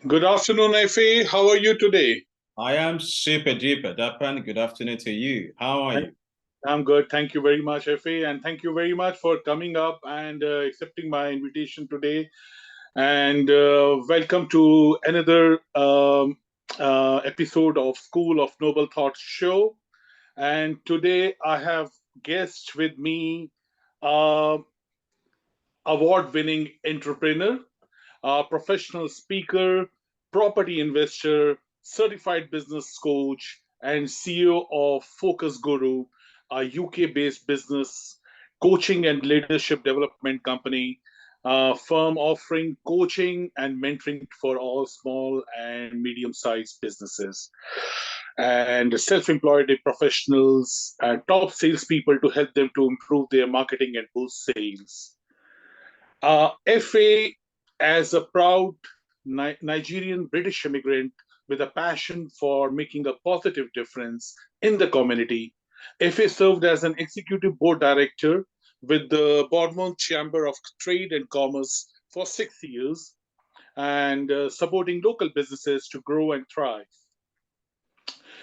Good afternoon, Effie. How are you today? I am super duper Dapan. Good afternoon to you. How are I- you? I'm good. Thank you very much, Effie. And thank you very much for coming up and accepting my invitation today. And welcome to another episode of School of Noble Thoughts show. And today I have guest with me, uh, award-winning entrepreneur, professional speaker, property investor, certified business coach, and CEO of Focus Guru, a UK based business coaching and leadership development company, a firm offering coaching and mentoring for all small and medium sized businesses, and self employed professionals and top salespeople to help them to improve their marketing and boost sales. FA, as a proud Nigerian British immigrant with a passion for making a positive difference in the community, FA served as an executive board director with the Bournemouth Chamber of Trade and Commerce for 6 years and supporting local businesses to grow and thrive.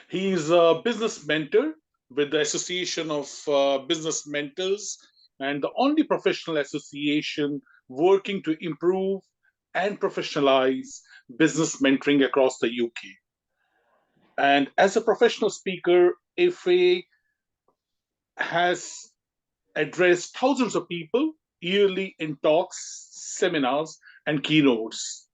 He is a business mentor with the Association of Business Mentors and the only professional association working to improve and professionalize business mentoring across the UK. And as a professional speaker, FA has addressed thousands of people yearly in talks, seminars, and keynotes.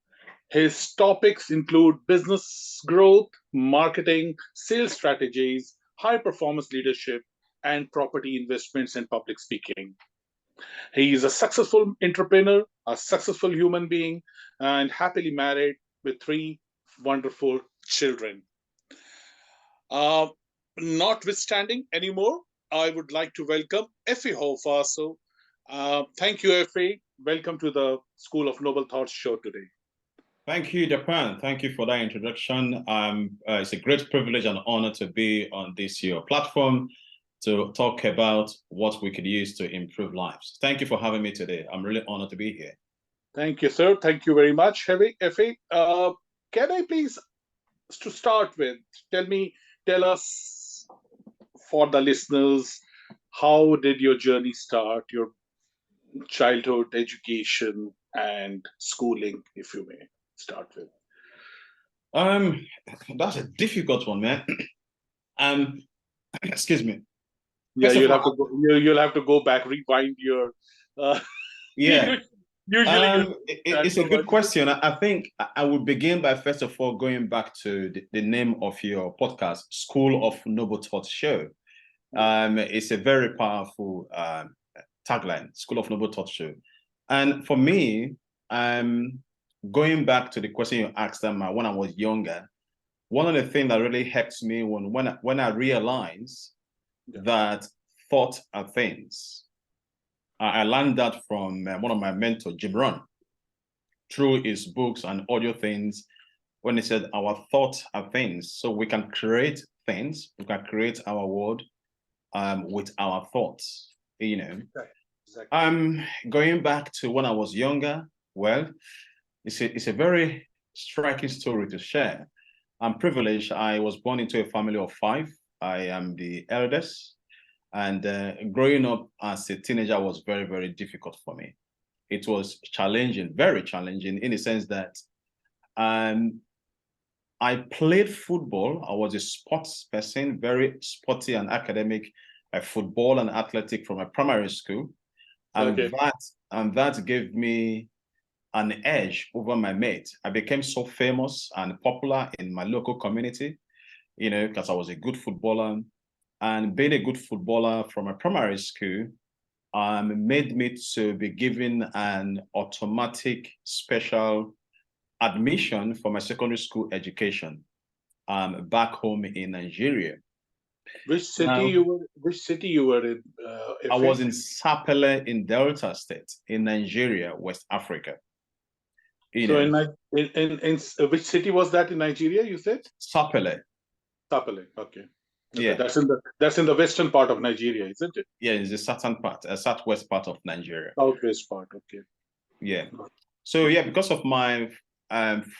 His topics include business growth, marketing, sales strategies, high performance leadership, and property investments and public speaking. He is a successful entrepreneur, a successful human being, and happily married with three wonderful children. Uh, Notwithstanding anymore, I would like to welcome Effie Ohwofoso. Thank you, Effie. Welcome to the School of Noble Thoughts show today. Thank you, Dapan. Thank you for that introduction. It's a great privilege and honor to be on this your platform to talk about what we could use to improve lives. Thank you for having me today. I'm really honored to be here. Thank you, sir. Thank you very much, Effie. Can I please, to start with, tell us for the listeners, how did your journey start, your childhood education and schooling, if you may start with? Um, that's a difficult one, man. Um, excuse me. Yeah, First of all, you'll have to go back, rewind your. Uh, yeah. usually you do that It's a so good much. question. I think I would begin by first of all going back to the name of your podcast, School of Noble Thoughts Show. It's a very powerful tagline, School of Noble Thoughts Show. And for me, going back to the question you asked them when I was younger, one of the things that really helps me when I realized that thought are things. I learned that from one of my mentors, Jim Rohn, through his books and audio things, when he said our thoughts are things. So we can create things, we can create our world with our thoughts, you know. Exactly. Going back to when I was younger, well, it's a very striking story to share. I'm privileged. I was born into a family of five. I am the eldest. And growing up as a teenager was very, very difficult for me. It was challenging, very challenging in the sense that um, I played football. I was a sports person, very sporty and academic, football and athletic from a primary school. And Okay. that gave me an edge over my mate. I became so famous and popular in my local community, you know, because I was a good footballer. And being a good footballer from a primary school made me to be given an automatic special admission for my secondary school education back home in Nigeria. Now, Which city you were in, I was Effie? in Sapele in Delta State in Nigeria, West Africa. You So know, in which city was that in Nigeria? You said Sapele. Tapale. Okay. Okay, Yeah, that's in the western part of Nigeria, isn't it? yeah, it's the southern part, southwest part of Nigeria. Southwest part. Okay. Yeah. So yeah, because of my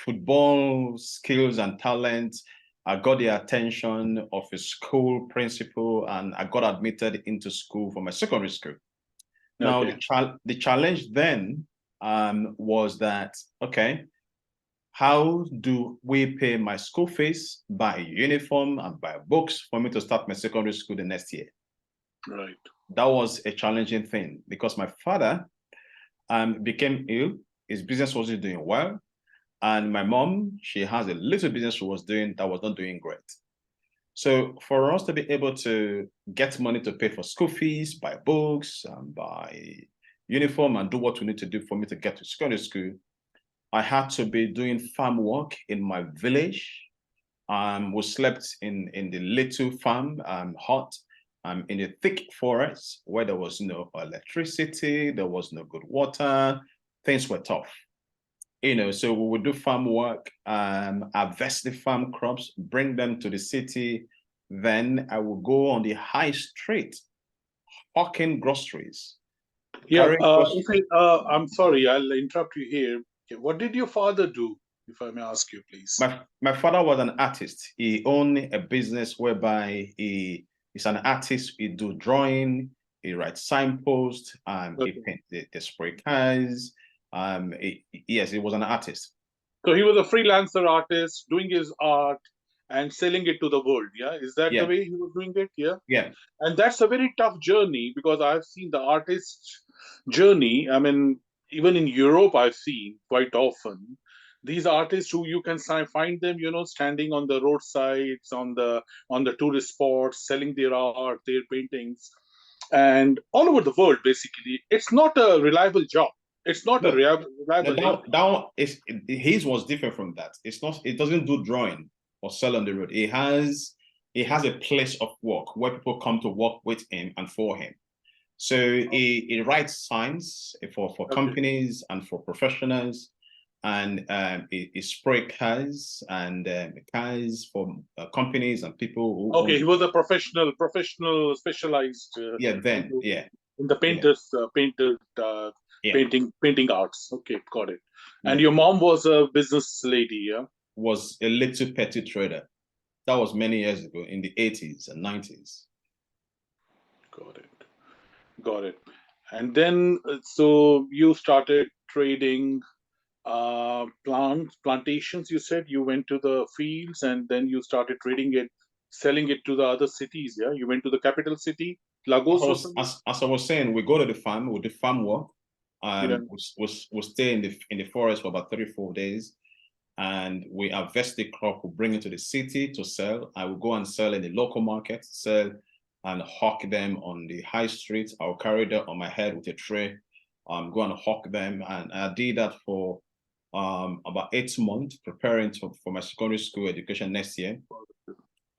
football skills and talents. I got the attention of a school principal, and I got admitted into school for my secondary school. Now, Okay. the challenge then was that, okay, how do we pay my school fees, buy a uniform and buy books for me to start my secondary school the next year? Right. That was a challenging thing because my father became ill. His business wasn't doing well. And my mom, she has a little business she was doing that was not doing great. So for us to be able to get money to pay for school fees, buy books, and buy uniform and do what we need to do for me to get to secondary school, I had to be doing farm work in my village. We slept in the little farm hut in the thick forest where there was no electricity, there was no good water, things were tough. So we would do farm work, harvest the farm crops, bring them to the city. Then I would go on the high street, hawking groceries, Yeah. carrying If groceries. I'm sorry, I'll interrupt you here. Okay, what did your father do, if I may ask you, please? My father was an artist. He owned a business whereby he's an artist. He do drawing, he writes signposts, he Okay. paint the spray cars. Yes, he was an artist. So he was a freelancer artist doing his art and selling it to the world. Yeah. Is that the Yeah, way he was doing it? Yeah. yeah. And that's a very tough journey because I've seen the artist's journey. I mean, even in Europe, I've seen quite often these artists who you can find them, standing on the roadsides, on the tourist spots, selling their art, their paintings, and all over the world. Basically, it's not a reliable job. It's not a No, no, reliable living. that one is his was different from that. It's not. It doesn't do drawing or sell on the road. He has a place of work where people come to work with him and for him. So he writes signs for Okay. companies and for professionals, and he spray cars and cars for companies and people who Okay, own. he was a professional, specialized Yeah, then into yeah, in the yeah, painted yeah, painting arts. Okay, got it. And yeah. your mom was a business lady, yeah? Was a little petty trader. That was many years ago in the 80s and 90s. Got it. Got it. And then, so you started trading plantations. You said you went to the fields and then you started trading it, selling it to the other cities. Yeah, you went to the capital city, As I Lagos or was something. as I was saying, we go to the farm, we do farm work. Yeah. We stay in the forest for about 3 or 4 days, and we harvest the crop, we bring it to the city to sell. I will go and sell in the local market, sell and hawk them on the high street. I'll carry them on my head with a tray, go and hawk them. And I did that for about 8 months, preparing for my secondary school education next year.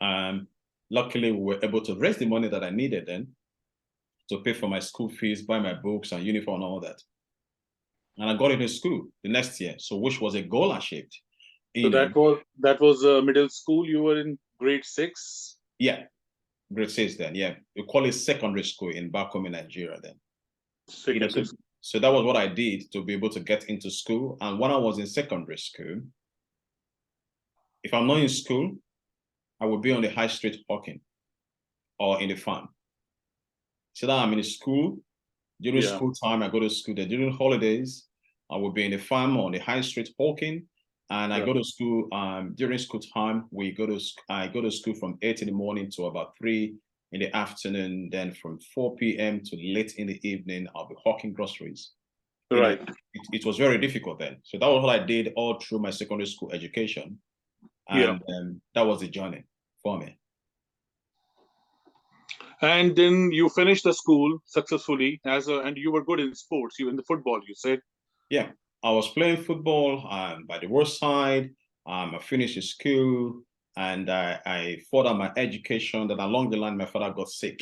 Um, Luckily, we were able to raise the money that I needed then to pay for my school fees, buy my books and uniform and all that. And I got into school the next year, so which was a goal I shaped. So You know, that was middle school. You were in grade six. yeah, grade six then, yeah. We call it secondary school in back home in Nigeria then. Secondary So school. so that was what I did to be able to get into school. And when I was in secondary school, if I'm not in school, I would be on the high street hawking or in the farm. So that I'm in school, during Yeah. school time, I go to school. Then during holidays, I will be in the farm or on the high street hawking. And I Yeah. go to school during school time. I go to school from 8 in the morning to about 3 in the afternoon. Then from 4 p.m. to late in the evening, I'll be hawking groceries. You know, Right. it was very difficult then. So that was what I did all through my secondary school education. Yeah. And that was the journey for me. And then you finished the school successfully and you were good in sports. You in the football. You said. Yeah, I was playing football by the roadside. I finished school and I furthered my education. Then along the line, my father got sick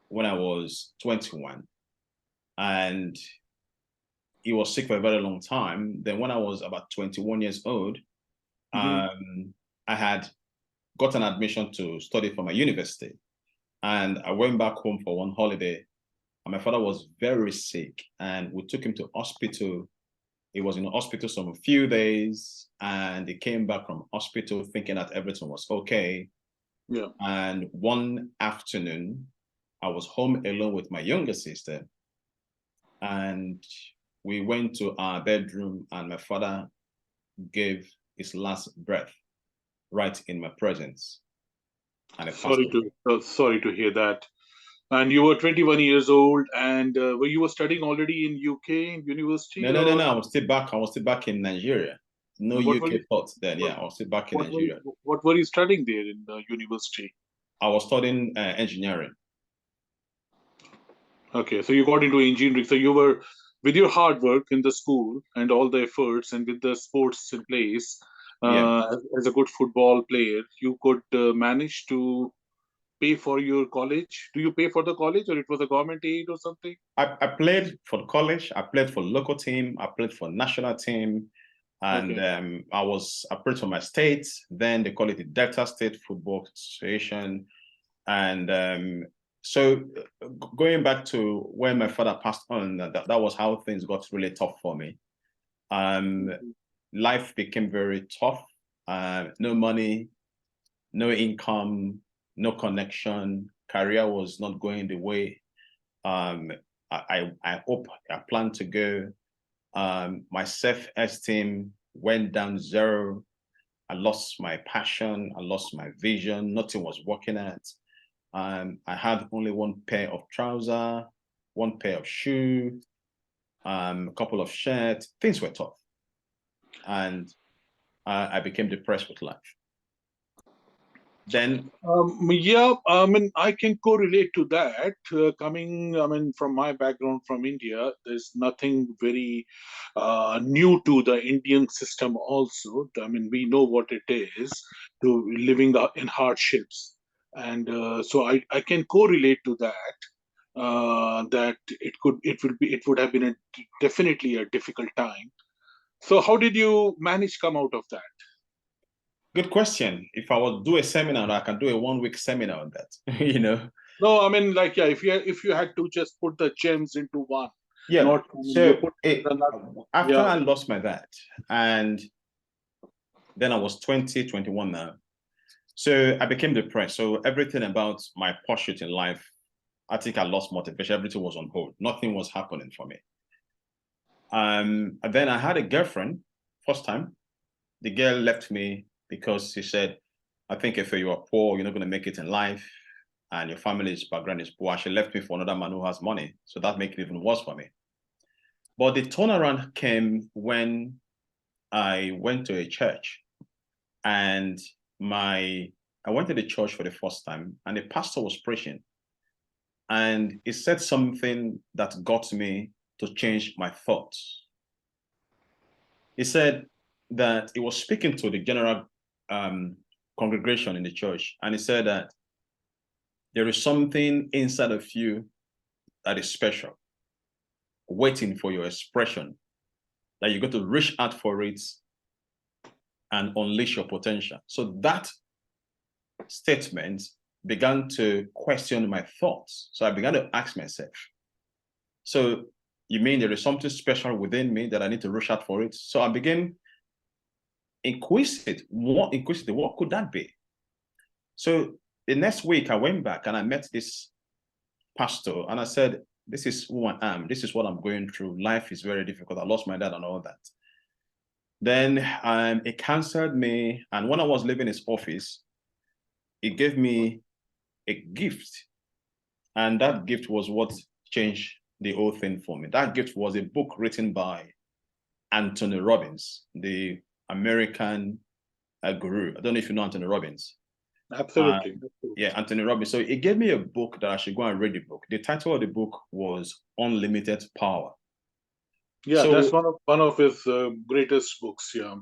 when I was 21. And he was sick for a very long time. Then when I was about 21 years old, Mhm. I had got an admission to study for my university. And I went back home for one holiday. And my father was very sick. And we took him to hospital He was in the hospital some few days, and he came back from hospital thinking that everything was okay. Yeah. And one afternoon, I was home alone with my younger sister, and we went to our bedroom, and my father gave his last breath right in my presence, and it passed away. Sorry to hear that. And you were 21 years old, and were you were studying already in UK in university, No. or I was still back. I was still back in Nigeria. No what were UK you thoughts then. what, Yeah, I was still back in what were you, Nigeria. what were you studying there in the university? I was studying engineering. Okay, so you got into engineering. So you were, with your hard work in the school and all the efforts and with the sports in place, Yeah, as a good football player, you could manage to pay for your college. Do you pay for the college, or it was a government aid or something? I played for college. I played for local team. I played for national team, and Okay. I played for my state. Then they call it the Delta State Football Association, and so going back to when my father passed on, that was how things got really tough for me. Um, Life became very tough. No money, no income, no connection. Career was not going the way um, I hope I plan to go. My self-esteem went down zero. I lost my passion. I lost my vision. Nothing was working out. I had only one pair of trousers, one pair of shoes, a couple of shirts. Things were tough, and I became depressed with life. Then, Yeah, I mean, I can correlate to that. Coming, I mean, from my background from India, there's nothing very new to the Indian system. Also, I mean, we know what it is to living in hardships, and so I can correlate to that. That it would have been definitely a difficult time. So, how did you manage come out of that? good question. If I would do a seminar, I can do a 1 week seminar on that. No, I mean, like, yeah, if you had to just put the gems into one, Yeah. not, I mean, you So put the after yeah, I lost my dad, and then I was 20, 21 now. So I became depressed. So everything about my pursuit in life, I think I lost motivation. Everything was on hold. Nothing was happening for me. And then I had a girlfriend, first time. The girl left me because she said, I think if you are poor, you're not going to make it in life, and your family's background is poor. She left me for another man who has money. So that made it even worse for me. But the turnaround came when I went to a church, and I went to the church for the first time, and the pastor was preaching, and he said something that got me to change my thoughts. He said that he was speaking to the general congregation in the church, and he said that there is something inside of you that is special, waiting for your expression, that you got to reach out for it and unleash your potential. So that statement began to question my thoughts. So I began to ask myself, so you mean there is something special within me that I need to rush out for it? So I began inquisitive. What could that be? So the next week I went back and I met this pastor and I said, this is who I am. This is what I'm going through. Life is very difficult. I lost my dad and all that. Then he counseled me. And when I was leaving his office, he gave me a gift. And that gift was what changed the whole thing for me. That gift was a book written by Anthony Robbins, the American guru. I don't know if you know Anthony Robbins. absolutely. Yeah, Anthony Robbins. So he gave me a book that I should go and read the book. The title of the book was Unlimited Power. Yeah, that's So one of his greatest books. Yeah.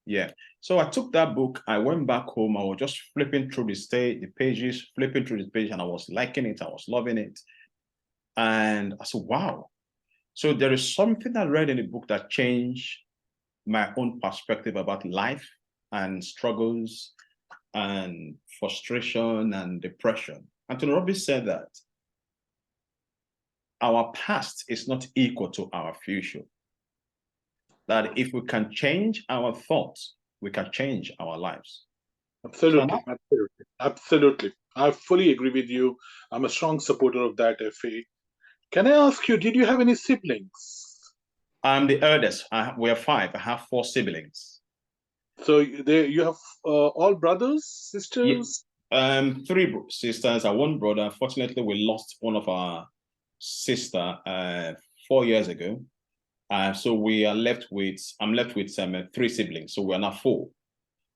yeah, so I took that book. I went back home. I was just flipping through the pages, flipping through the page, and I was liking it. I was loving it, and I said, "Wow!" So there is something I read in the book that changed my own perspective about life and struggles and frustration and depression. Anthony Robbins said that our past is not equal to our future. that if we can change our thoughts, we can change our lives. Absolutely, absolutely, absolutely. I fully agree with you. I'm a strong supporter of that, FA. Can I ask you, did you have any siblings? I'm the eldest. We are five. I have four siblings. So you have all brothers, Yeah. sisters? Three sisters and one brother. Unfortunately, we lost one of our sister 4 years ago. So we are left with, I'm left with three siblings. So we are now four.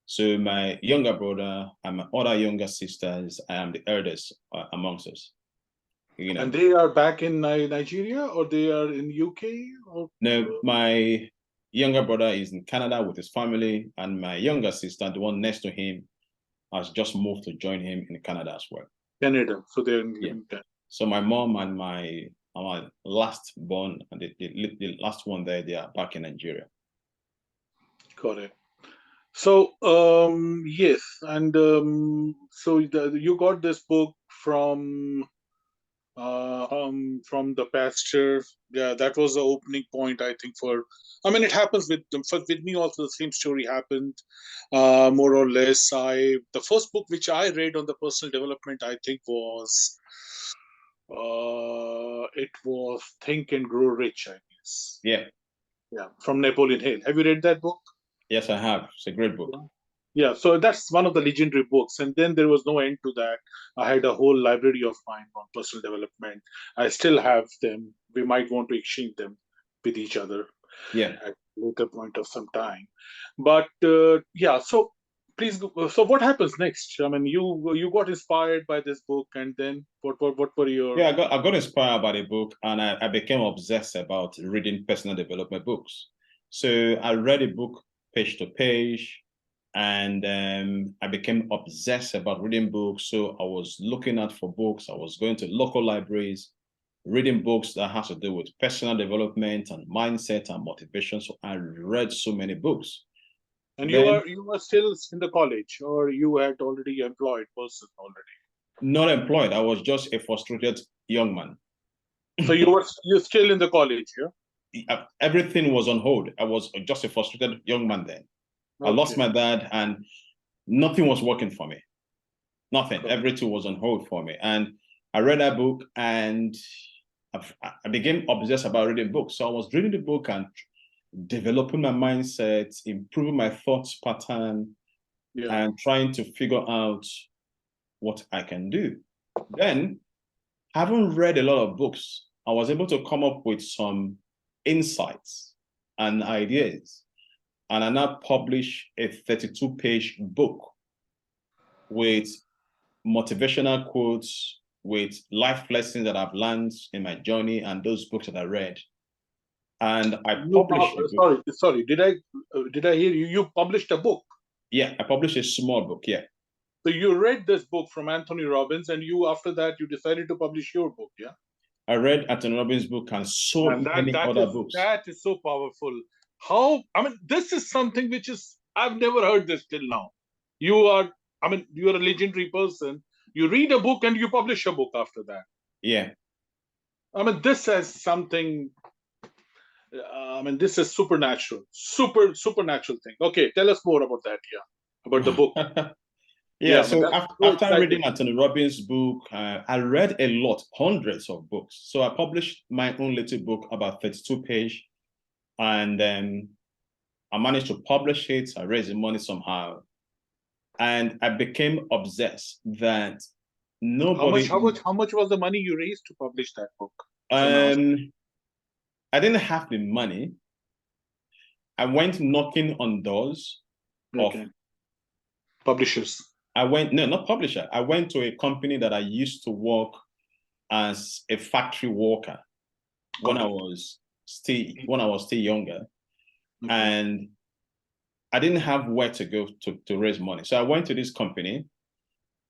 So my younger brother and my other younger sisters, I am the eldest amongst us. You know. And they are back in Nigeria, or they are in UK? Or No, my younger brother is in Canada with his family, and my younger sister, the one next to him, has just moved to join him in Canada as well. Canada. So they're in Yeah. Canada. So my mom and my last born and the last one there, they are back in Nigeria. Got it. So yes, and so you got this book from the pastor. Yeah, that was the opening point, I think. I mean, it happens with me also. The same story happened, more or less. The first book which I read on the personal development, I think, it was Think and Grow Rich, I guess. Yeah. Yeah, from Napoleon Hill. Have you read that book? Yes, I have. It's a great book. Yeah, so that's one of the legendary books. And then there was no end to that. I had a whole library of mine on personal development. I still have them. We might want to exchange them with each other Yeah. at a later point of some time. But yeah, so please go. So what happens next? I mean, you got inspired by this book, and then what were your? Yeah, I got inspired by the book, and I became obsessed about reading personal development books. So I read a book page to page, and I became obsessed about reading books. So I was looking out for books. I was going to local libraries, reading books that has to do with personal development and mindset and motivation. So I read so many books. And Then you were still in the college, or you had already employed person already? not employed. I was just a frustrated young man. So you're still in the college, yeah? Everything was on hold. I was just a frustrated young man then. I lost Okay. my dad and nothing was working for me. Nothing. Cool. Everything was on hold for me. And I read that book and I became obsessed about reading books. So I was reading the book and developing my mindset, improving my thoughts pattern, Yeah. and trying to figure out what I can do. Then, having read a lot of books, I was able to come up with some insights and ideas. And I now publish a 32-page book with motivational quotes, with life lessons that I've learned in my journey and those books that I read. And I published a book. Sorry. Did I hear you? You published a book. Yeah, I published a small book. Yeah. So you read this book from Anthony Robbins, and after that you decided to publish your book, yeah? I read Anthony Robbins' book and so And many other books. that is so powerful. I mean, this is something which is I've never heard this till now. You're a legendary person. You read a book and you publish a book after that. Yeah. I mean, this is something. This is supernatural thing. Okay, tell us more about that. Yeah, about the book. Yeah, so after reading Anthony Robbins' book, I read a lot, hundreds of books. So I published my own little book, about 32 pages, and then I managed to publish it. I raised the money somehow, and I became obsessed that nobody. How much was the money you raised to publish that book? I didn't have the money. I went knocking on doors of publishers. Not publisher. I went to a company that I used to work as a factory worker when I was still younger. Okay. And I didn't have where to go to raise money. So I went to this company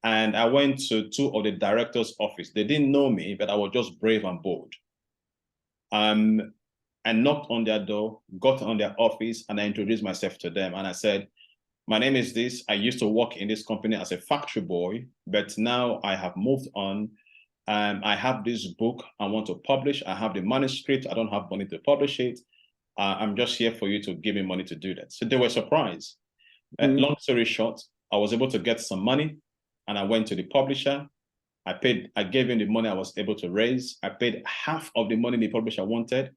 and I went to two of the directors' office. They didn't know me, but I was just brave and bold. I knocked on their door, got on their office, and I introduced myself to them. And I said, my name is this. I used to work in this company as a factory boy, but now I have moved on. I have this book I want to publish. I have the manuscript. I don't have money to publish it. I'm just here for you to give me money to do that. So they were surprised. Mm. Long story short, I was able to get some money, and I went to the publisher. I gave him the money I was able to raise. I paid half of the money the publisher wanted,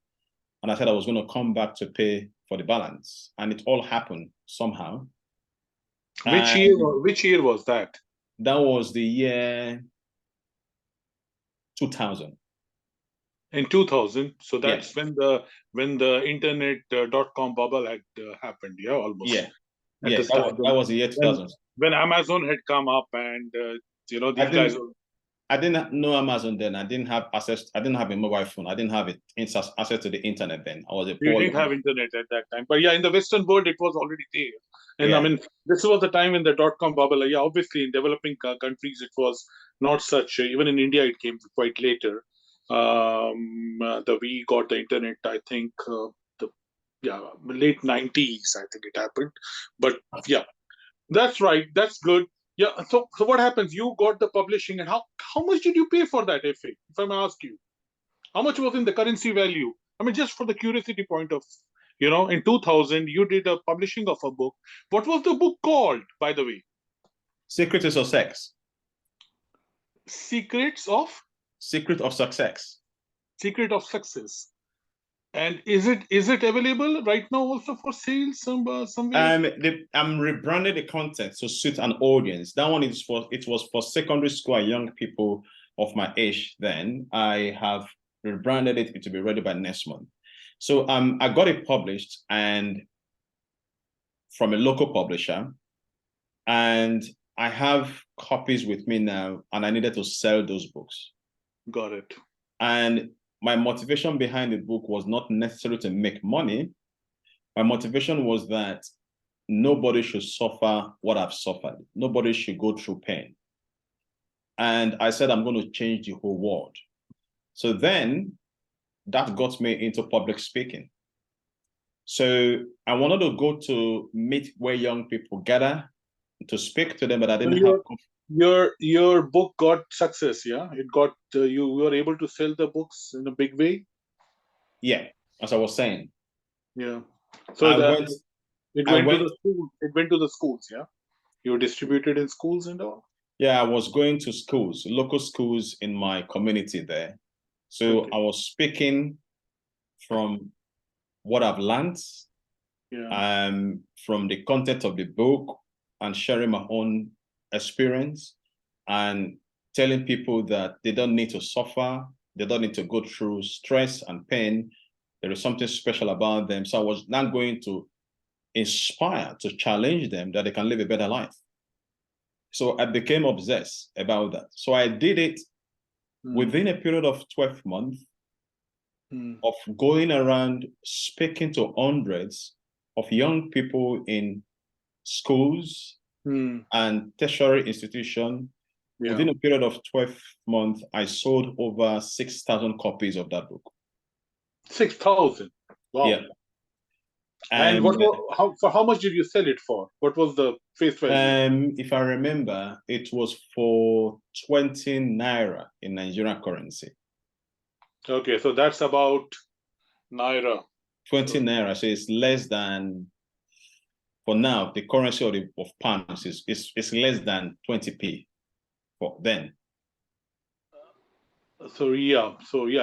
and I said I was going to come back to pay for the balance. And it all happened somehow. Which And year? Which year was that? that was the year 2000. In 2000. So Yeah, that's when the internet .com bubble had happened. Yeah, almost yeah, at yeah. the start. That was the year When 2000. when Amazon had come up, and I these guys. didn't I didn't know Amazon then. I didn't have access. I didn't have a mobile phone. I didn't have access to the internet then. I was a You poor didn't young. have internet at that time, but yeah, in the Western world, it was already there. And I Yeah. mean, this was the time in the .com bubble. Yeah, obviously, in developing countries, it was not such. Even in India, it came quite later. We got the internet, I think, the late 90s. I think it happened, but yeah, that's right. That's good. Yeah. So what happens? You got the publishing, and how much did you pay for that, FA? If I may ask you. How much was in the currency value? I mean, just for the curiosity point of, in 2000, you did a publishing of a book. What was the book called, by the way? Secret of Success. Secrets of Secret of Success. Secret of Success. And is it available right now also for sale somewhere? I'm rebranding the content to suit an audience. That one is it was for secondary school and young people of my age then. I have rebranded it to be ready by next month. So I got it published and from a local publisher, and I have copies with me now, and I needed to sell those books. Got it. And my motivation behind the book was not necessarily to make money. My motivation was that nobody should suffer what I've suffered. Nobody should go through pain. And I said, I'm going to change the whole world. So then that got me into public speaking. So I wanted to go to meet where young people gather to speak to them, but I So didn't have. your book got success, yeah? It got you were able to sell the books in a big way. Yeah, as I was saying, Yeah. So I went. it I went to went. the school. It went to the schools, yeah. You were distributed in schools and all. Yeah, I was going to schools, local schools in my community there. So Okay. I was speaking from what I've learned, Yeah. from the content of the book, and sharing my own experience and telling people that they don't need to suffer, they don't need to go through stress and pain. There is something special about them. So I was not going to inspire, to challenge them that they can live a better life. So I became obsessed about that. So I did it within a period of 12 months of going around speaking to hundreds of young people in schools and tertiary institutions. Yeah. Within a period of 12 months, I sold over 6,000 copies of that book. 6,000. Wow. Yeah. And And how much did you sell it for? What was the face value? if I remember, it was for 20 naira in Nigerian currency. Okay, so that's about naira. 20 naira, so it's less than, for now, the currency of pounds is less than 20p for then. So yeah,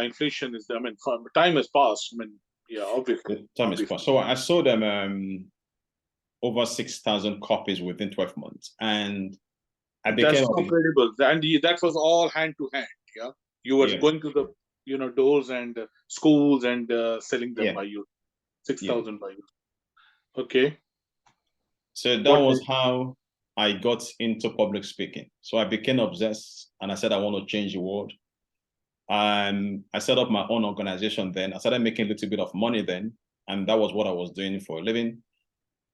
inflation is. I mean, time has passed. I mean, yeah, obviously. Time is passed. So I sold them over 6,000 copies within 12 months, and I That's became incredible. And that was all hand to hand. Yeah, you were yeah, going to the doors and schools and selling them yeah, by you. yeah. 6,000 by you. Okay. So that What? was how I got into public speaking. So I became obsessed, and I said I want to change the world. I set up my own organization then. I started making a little bit of money then, and that was what I was doing for a living.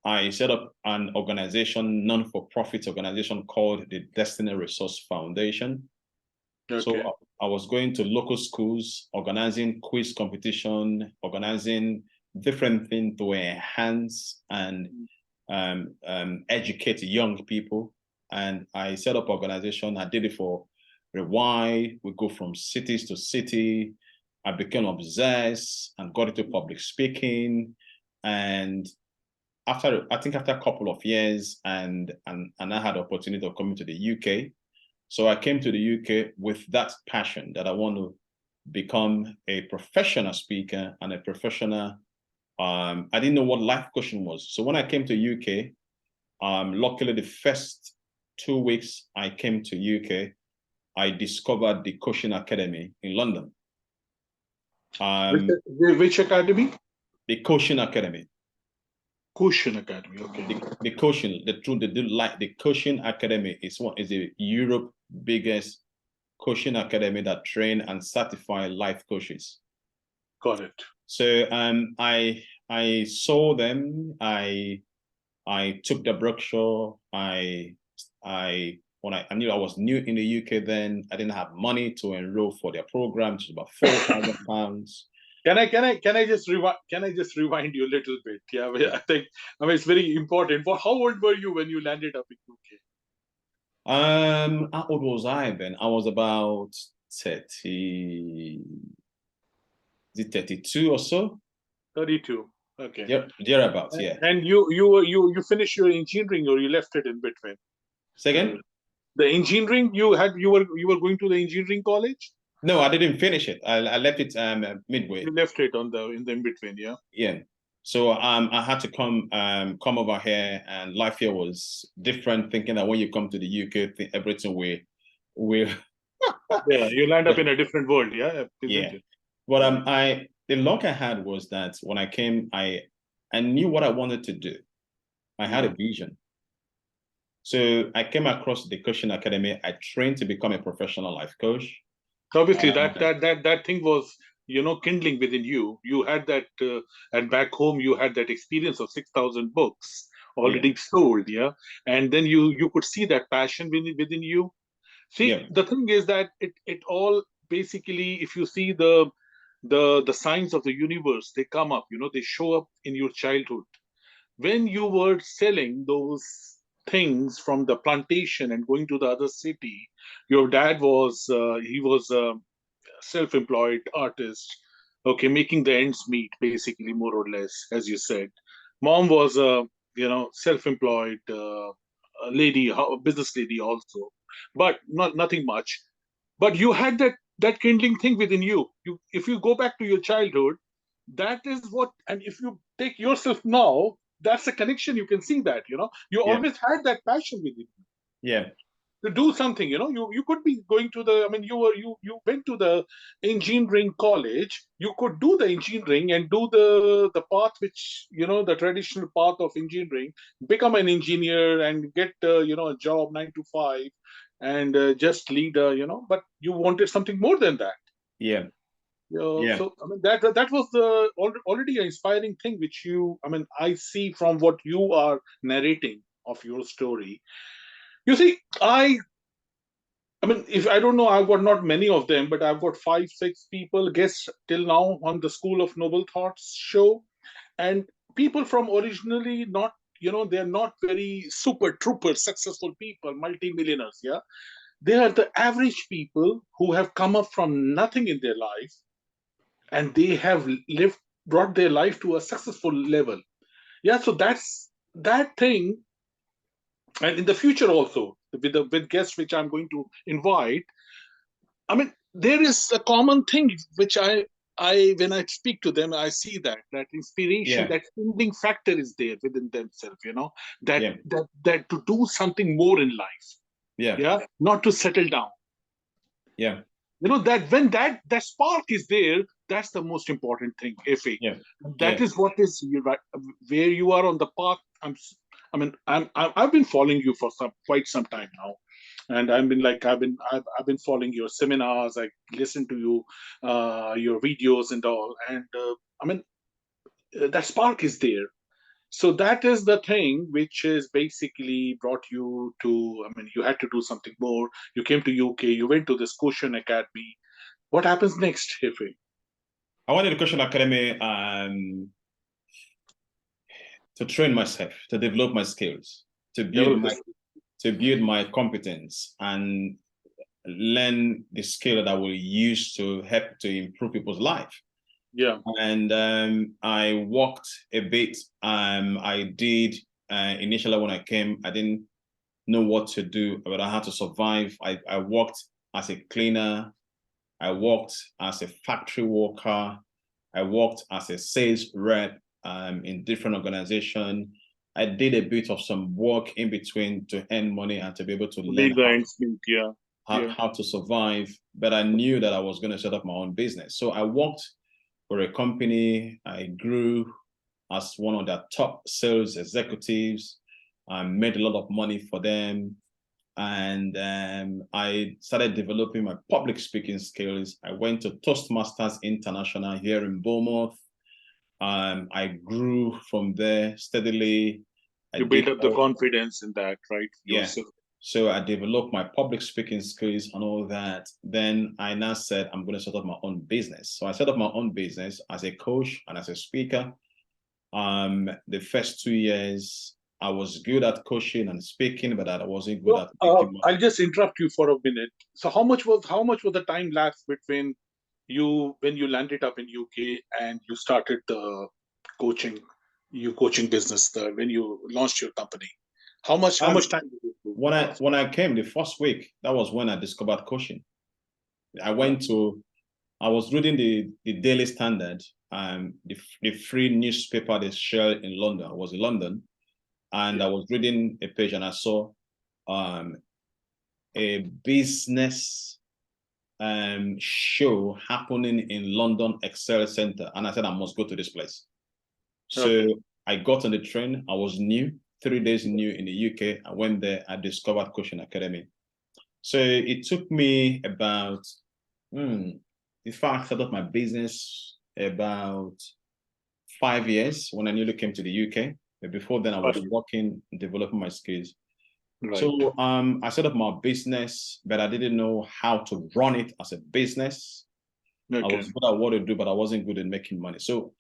I set up an organization, non-for-profit organization called the Destiny Resource Foundation. Okay. So I was going to local schools, organizing quiz competition, organizing different things to enhance and educate young people. And I set up organization. I did it for a while. We go from cities to city, I became obsessed and got into public speaking. And after a couple of years, and I had the opportunity of coming to the UK. So I came to the UK with that passion that I want to become a professional speaker and a professional. I didn't know what life coaching was. So when I came to UK, luckily the first 2 weeks I came to UK, I discovered the coaching academy in London. Which academy? The coaching academy. Coaching academy. Okay. The coaching, the coaching academy is the Europe biggest coaching academy that train and certify life coaches. Got it. So I saw them. I took the brochure. I knew I was new in the UK then. I didn't have money to enroll for their program, which is about £4,000. Can I just rewind you a little bit? Yeah, I mean it's very important. How old were you when you landed up in UK? How old was I then? I was about 30. Is it 32 or so? 32. Okay. Yeah, thereabouts, yeah. And you finished your engineering or you left it in between? Second? The engineering you were going to the engineering college? No, I didn't finish it. I left it midway. You left it in the in between, yeah. Yeah. So I had to come over here, and life here was different. Thinking that when you come to the UK, everything will yeah, you land up in a different world, yeah. Yeah. But the luck I had was that when I came, I knew what I wanted to do. I had a vision. So I came across the coaching academy. I trained to become a professional life coach. So obviously that thing was kindling within you. You had that, and back home you had that experience of 6,000 books already sold, yeah. And then you could see that passion within you. See, the thing is that it all basically, if you see the signs of the universe, they come up. They show up in your childhood when you were selling those things from the plantation and going to the other city. Your dad was he was a self-employed artist, okay, making the ends meet, basically, more or less, as you said. Mom was a self-employed lady, business lady also, but nothing much. But you had that kindling thing within you. If you go back to your childhood, that is what. And if you take yourself now, that's a connection. You can see that. You always had that passion within you. Yeah. To do something. You could be going to the. I mean, you went to the engineering college. You could do the engineering and do the path which the traditional path of engineering. Become an engineer and get a job 9 to 5, and just lead but you wanted something more than that. Yeah. So I mean that was the already an inspiring thing which I see from what you are narrating of your story. You see, I mean, if I don't know, I've got not many of them, but I've got 5, 6 people guests till now on the School of Noble Thoughts show, and people from originally not, they're not very super trooper successful people, multi-millionaires. Yeah, they are the average people who have come up from nothing in their life, and they have brought their life to a successful level. Yeah, so that's that thing. And in the future also, with guests which I'm going to invite, I mean, there is a common thing which I when I speak to them, I see that inspiration, that stimulating factor is there within themselves. That to do something more in life. Yeah, not to settle down. Yeah. That when that spark is there, that's the most important thing. That is what is right where you are on the path. I've been following you for quite some time now, and I've been following your seminars. I listen to you, your videos and all, and that spark is there. So that is the thing which is basically brought you to. I mean, you had to do something more. You came to UK. You went to this Cushion Academy. What happens next, Hefe? I went to the Cushion Academy to train myself, to develop my skills, to build my competence. And learn the skill that I will use to help to improve people's life. Yeah. And I worked a bit. I did initially when I came, I didn't know what to do, but I had to survive. I worked as a cleaner. I worked as a factory worker. I worked as a sales rep in different organizations. I did a bit of some work in between to earn money and to be able to learn Make the ends meet. Yeah. Yeah. how to survive. But I knew that I was going to set up my own business. So I worked for a company. I grew as one of their top sales executives. I made a lot of money for them. And I started developing my public speaking skills. I went to Toastmasters International here in Bournemouth. I grew from there steadily. I You did build up the confidence in that, right? yeah. Yourself. So I developed my public speaking skills and all that. Then I now said, I'm going to set up my own business. So I set up my own business as a coach and as a speaker. The first 2 years, I was good at coaching and speaking, but I wasn't good So, at making money. I'll just interrupt you for a minute. So how much was the time lapse between you when you landed up in UK and you started the coaching coaching business when you launched your company? How much time did it take? When I came the first week, that was when I discovered coaching. I was reading the Daily Standard, the free newspaper they share in London. I was in London, and I was reading a page, and I saw a business show happening in London Excel Center, and I said I must go to this place. So Okay. I got on the train. I was new, 3 days new in the UK. I went there. I discovered Coaching Academy. So it took me about, before I started my business, about 5 years when I newly came to the UK. But before then, I was working, developing my skills. Right. So I set up my business, but I didn't know how to run it as a business. I Okay. was good at what to do, but I wasn't good at making money. So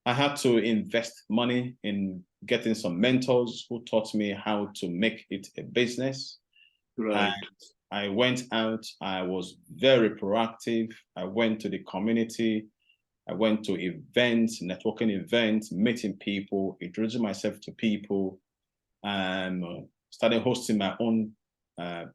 I had to invest money in getting some mentors who taught me how to make it a business. Right. And I went out, I was very proactive. I went to the community, I went to events, networking events, meeting people, introducing myself to people, and started hosting my own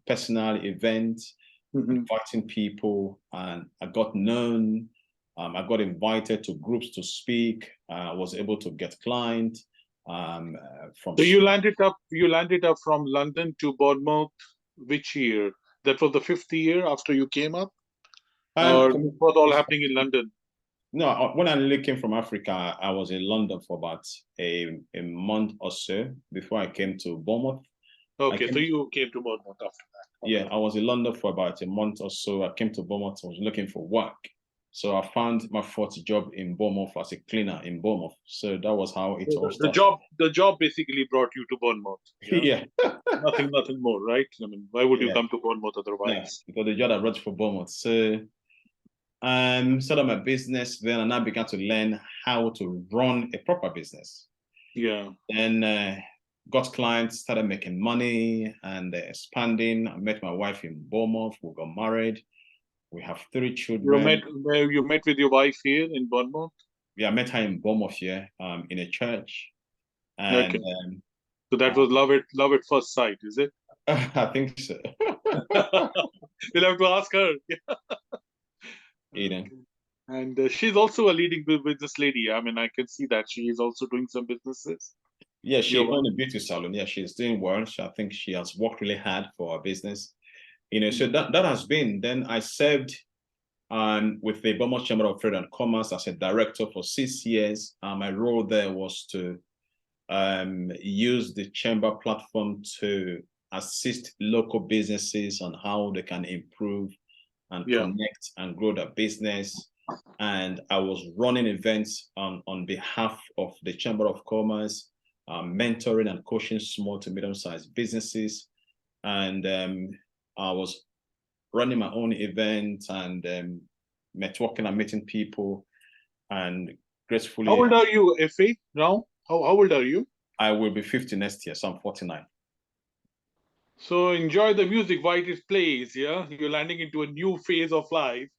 personal events, inviting people, and I got known. I got invited to groups to speak. I was able to get clients from. So you landed up from London to Bournemouth which year? That was the fifth year after you came up? Or it was all happening in London? No, when I really came from Africa, I was in London for about a month or so before I came to Bournemouth. Okay, so you came to Bournemouth after that. Yeah, I was in London for about a month or so. I came to Bournemouth. I was looking for work. So I found my first job in Bournemouth as a cleaner in Bournemouth. So that was how it all The started. job basically brought you to Bournemouth. Yeah. Nothing more, right? I mean, why would you Yeah. come to Bournemouth No, otherwise? because the job I brought for Bournemouth. So started my business then, and I began to learn how to run a proper business. Yeah. Then got clients, started making money and expanding. I met my wife in Bournemouth. We got married. We have 3 children. You met with your wife here in Bournemouth? Yeah, I met her in Bournemouth here, in a church. And Okay. So that was love at first sight, is it? I think so. We'll have to ask her. Eden. Okay. And she's also a leading business lady. I mean, I can see that she is also doing some businesses. Yeah, she Your wife. owned a beauty salon. Yeah, she's doing well. I think she has worked really hard for her business. So that has been. Then I served with the Bournemouth Chamber of Trade and Commerce as a director for 6 years. My role there was to use the chamber platform to assist local businesses on how they can improve and connect and grow their business. And I was running events on behalf of the Chamber of Commerce, mentoring and coaching small to medium-sized businesses. And I was running my own events and networking and meeting people. And gracefully, How old are you, Effie, now? How old are you? I will be 50 next year, so I'm 49. So enjoy the music while it plays. Yeah, you're landing into a new phase of life.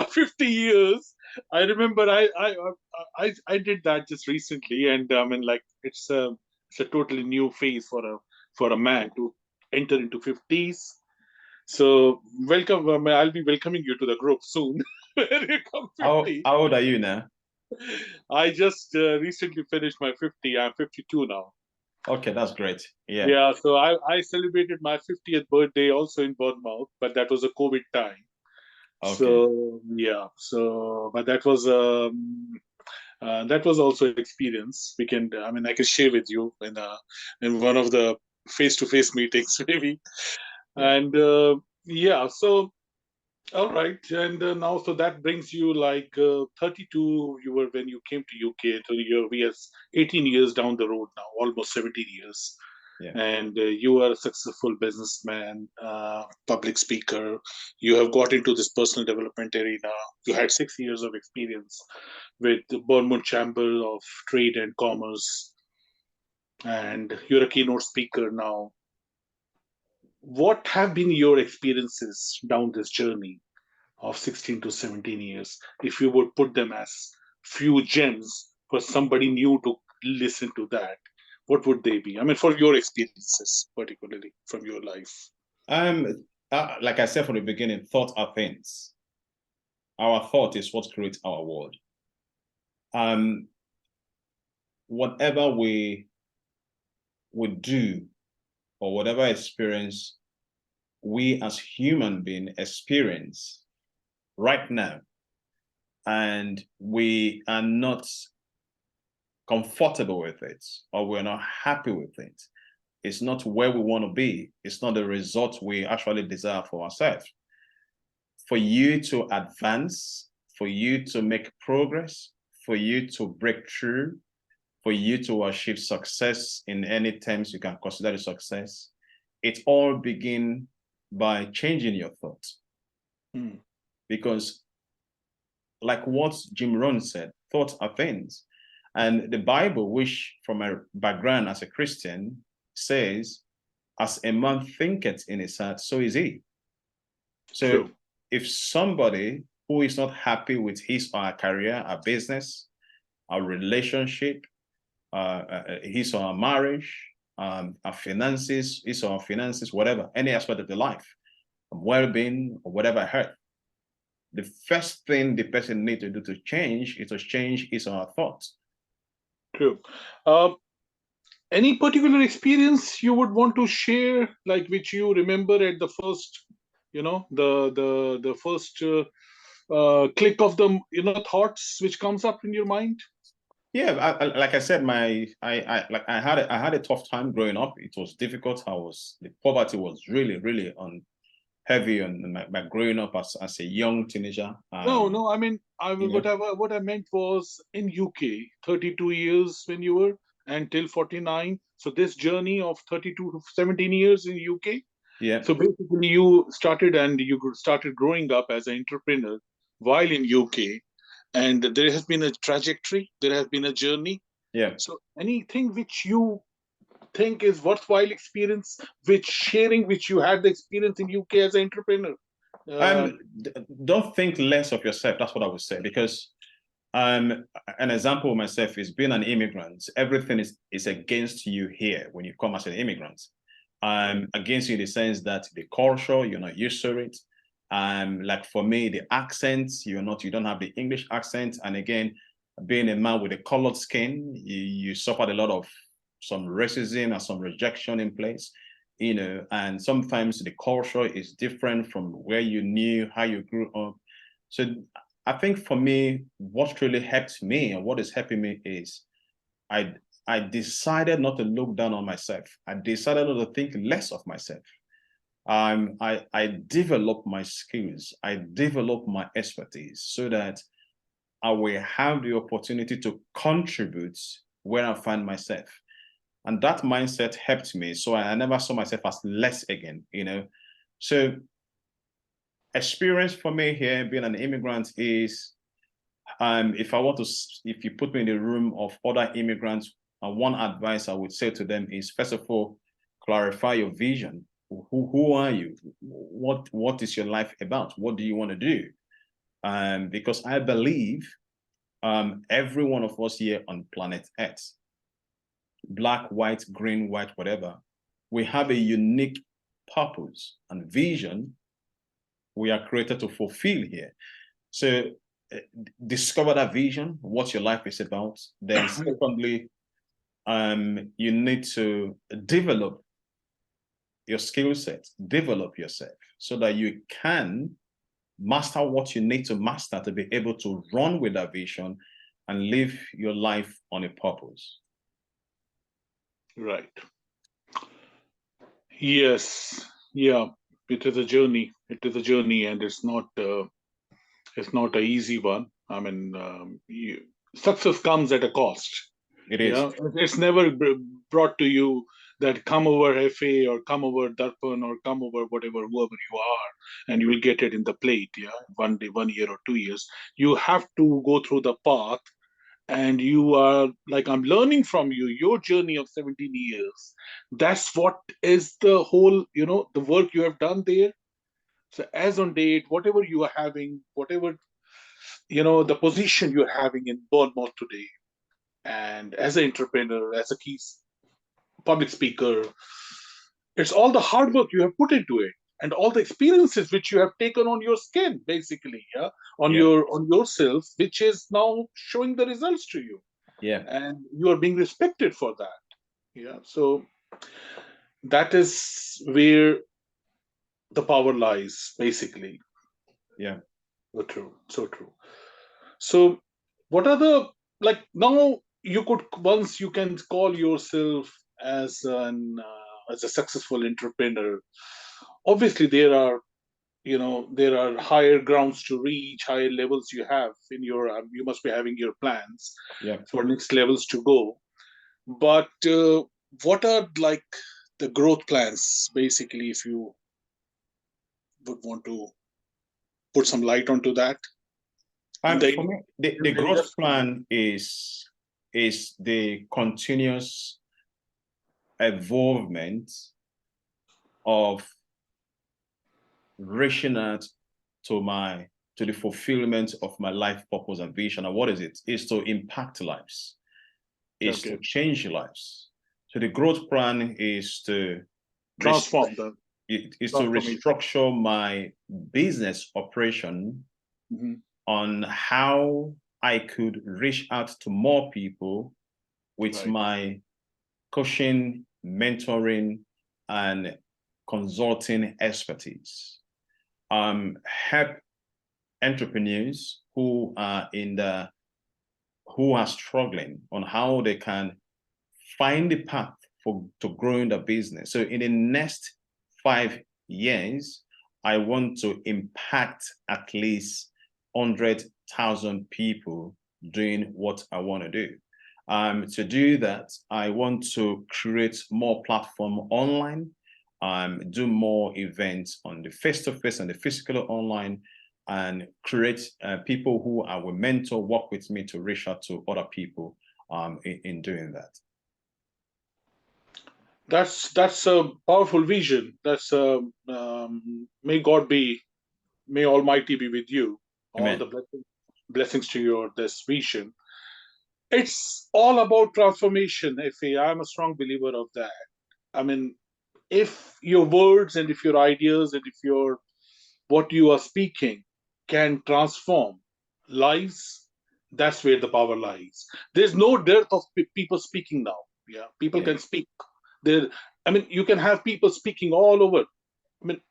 50 years. I remember I did that just recently, and I mean, like it's a totally new phase for a man to enter into 50s. So welcome. I'll be welcoming you to the group soon. When you come How 50. how old are you now? I just recently finished my 50. I'm 52 now. Okay, that's great. Yeah. Yeah, so I celebrated my 50th birthday also in Bournemouth, but that was a COVID time. Okay. So yeah, but that was also experience. I mean, I can share with you in one of the face-to-face meetings maybe. Yeah. And yeah, so all right, and now so that brings you like 32. You were when you came to UK. So we are 18 years down the road now, almost 17 years. Yeah. And you are a successful businessman, public speaker. You have got into this personal development arena. You had 6 years of experience with the Bournemouth Chamber of Trade and Commerce, and you're a keynote speaker now. What have been your experiences down this journey of 16 to 17 years, if you would put them as few gems for somebody new to listen to that, what would they be? I mean, for your experiences, particularly from your life. Like I said from the beginning, thoughts are things. Our thought is what creates our world. Um, Whatever we would do or whatever experience we as human being experience right now, and we are not comfortable with it or we're not happy with it, it's not where we want to be. It's not the result we actually desire for ourselves. For you to advance, for you to make progress, for you to break through, for you to achieve success in any terms you can consider a success, it all begins by changing your thoughts. Hmm. Because, like what Jim Rohn said, thoughts are things. And the Bible, which from a background as a Christian, says, as a man thinketh in his heart, so is he. So True. if somebody who is not happy with his or her career, a business, a relationship, his or her marriage, our finances, his or her finances, whatever, any aspect of the life, well-being or whatever hurt, the first thing the person needs to do to change is to change his or her thoughts. True. Um, any particular experience you would want to share, like which you remember at the first, the first click of the thoughts which comes up in your mind? Yeah, like I said, I had a tough time growing up. It was difficult. The poverty was really, really on heavy on my growing up as a young teenager. No, no. I mean, You know, what I meant was in UK, 32 years when you were until 49. So this journey of 32 to 17 years in UK. yeah, So basically, you started growing up as an entrepreneur while in UK, and there has been a trajectory, there has been a journey. yeah. So anything which you think is worthwhile experience, which you had the experience in UK as an entrepreneur. Uh, Um, don't think less of yourself. That's what I would say. Because an example of myself is being an immigrant. Everything is against you here when you come as an immigrant. Against you in the sense that the culture, you're not used to it. Like for me, the accent, you don't have the English accent. And again, being a man with a colored skin, you suffered a lot of some racism and some rejection in place, and sometimes the culture is different from where you knew, how you grew up. So I think for me, what really helped me and what is helping me is I I decided not to look down on myself. I decided not to think less of myself. I develop my skills. I develop my expertise so that I will have the opportunity to contribute where I find myself. And that mindset helped me. So I never saw myself as less again. So experience for me here being an immigrant is if you put me in the room of other immigrants, one advice I would say to them is, first of all, clarify your vision. who are you? What is your life about? What do you want to do? Because I believe every one of us here on planet Earth, black, white, green, white, whatever, we have a unique purpose and vision we are created to fulfill here. So discover that vision, what your life is about. Then secondly, you need to develop your skill set, develop yourself so that you can master what you need to master to be able to run with that vision and live your life on a purpose. Right. Yes. Yeah. It is a journey. It is a journey, and it's not an easy one. I mean, success comes at a cost. It is. Yeah, it's never brought to you that come over FA or come over Darpan or come over whatever, whoever you are, and you will get it in the plate. Yeah, one day, 1 year or 2 years. You have to go through the path, and you are like, I'm learning from you, your journey of 17 years. That's what is the whole, the work you have done there. So as on date, whatever you are having, whatever, the position you're having in Bournemouth today, and as an entrepreneur, as a key public speaker, it's all the hard work you have put into it, and all the experiences which you have taken on your skin, basically, yeah, on Yeah. on yourself, which is now showing the results to you, Yeah. and you are being respected for that. Yeah, so that is where the power lies, basically. Yeah. So true, so true. So what are the, like, now you could, once you can call yourself as a successful entrepreneur, obviously there are higher grounds to reach, higher levels you have in your, you must be having your plans Yeah. for next levels to go. But what are, like, the growth plans, basically, if you would want to put some light onto that in the For me, the growth industry? plan is the continuous evolvement of reaching out to the fulfillment of my life purpose and vision. And what is it? Is to impact lives, is to Okay. change lives. So the growth plan is to Transform the transformation. restructure my business operation Mhm. on how I could reach out to more people with Right. my coaching, mentoring, and consulting expertise. Help entrepreneurs who are struggling on how they can find the path to growing the business. So in the next 5 years, I want to impact at least 100,000 people doing what I want to do. To do that, I want to create more platform online, do more events on the face-to-face and the physical online, and create people who I will mentor, work with me to reach out to other people in doing that. That's a powerful vision. That's may Almighty be with you. All Amen. the blessings to your this vision. It's all about transformation. I'm a strong believer of that. I mean, if your words and if your ideas and if your what you are speaking can transform lives, that's where the power lies. There's no dearth of people speaking now. Yeah, people Yeah. can speak. There, I mean, you can have people speaking all over. I mean,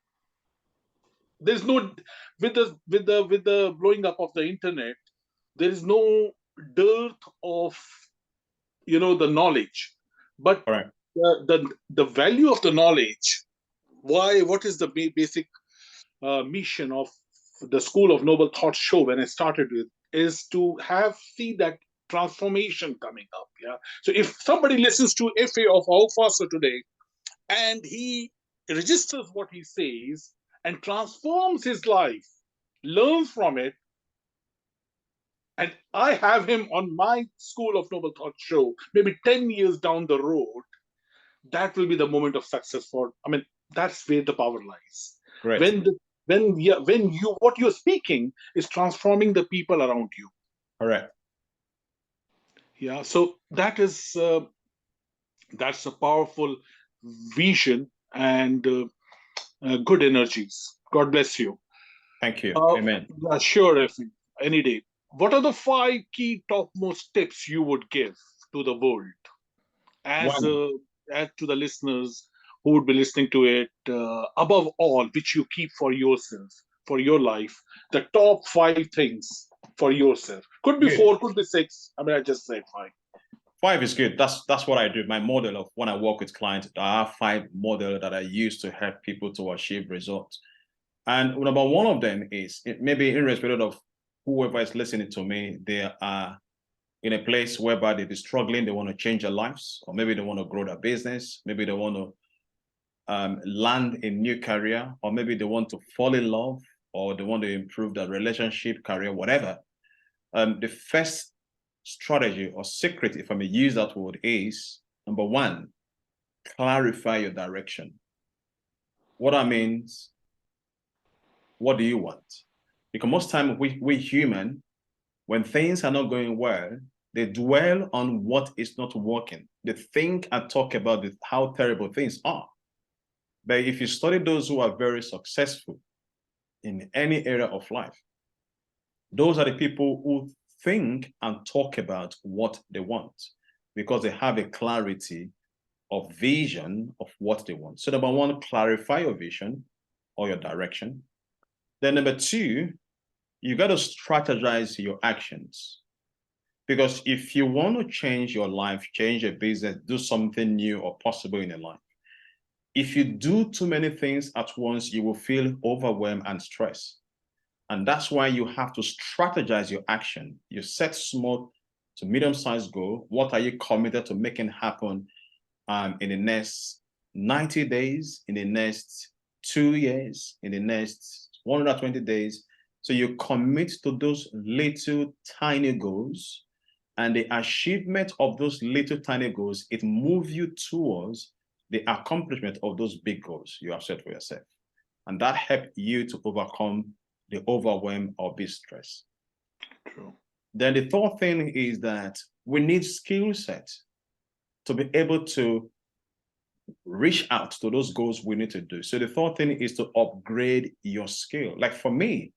there's no, with the blowing up of the internet, there is no dearth of the knowledge, but All right. the value of the knowledge. Why? What is the basic mission of the School of Noble Thought show when I started with, is to see that transformation coming up. Yeah. So if somebody listens to FA of Ohwofasa today and he registers what he says and transforms his life, learns from it, and I have him on my School of Noble Thought show, maybe 10 years down the road, that will be the moment of success for, I mean, That's where the power lies. Great. When the when you what you're speaking is transforming the people around you. Correct. Yeah. So that's a powerful vision and good energies. God bless you. Thank you. Uh, Amen. yeah, sure, if any day. What are the five key topmost tips you would give to the world as One. as to the listeners who would be listening to it? Above all, which you keep for yourself, for your life, the top five things for yourself. Could be Good. four, could be six. I mean, I just say five. Five is good. That's what I do. My model of when I work with clients, I have five models that I use to help people to achieve results. And number one of them is maybe irrespective of whoever is listening to me, they are in a place whereby they're struggling, they want to change their lives, or maybe they want to grow their business, maybe they want to land a new career, or maybe they want to fall in love, or they want to improve their relationship, career, whatever. The first strategy or secret, if I may use that word, is number one, clarify your direction. What that means, what do you want? Because most time we human, when things are not going well, they dwell on what is not working. They think and talk about how terrible things are. But if you study those who are very successful in any area of life, those are the people who think and talk about what they want because they have a clarity of vision of what they want. So number one, clarify your vision or your direction. Then number two, you got to strategize your actions. Because if you want to change your life, change your business, do something new or possible in your life, if you do too many things at once, you will feel overwhelmed and stressed. And that's why you have to strategize your action. You set small to medium-sized goal. What are you committed to making happen in the next 90 days, in the next 2 years, in the next 120 days? So you commit to those little tiny goals, and the achievement of those little tiny goals, it moves you towards the accomplishment of those big goals you have set for yourself. And that helps you to overcome the overwhelm or big stress. True. Then the third thing is that we need skill set to be able to reach out to those goals we need to do. So the third thing is to upgrade your skill. Like for me,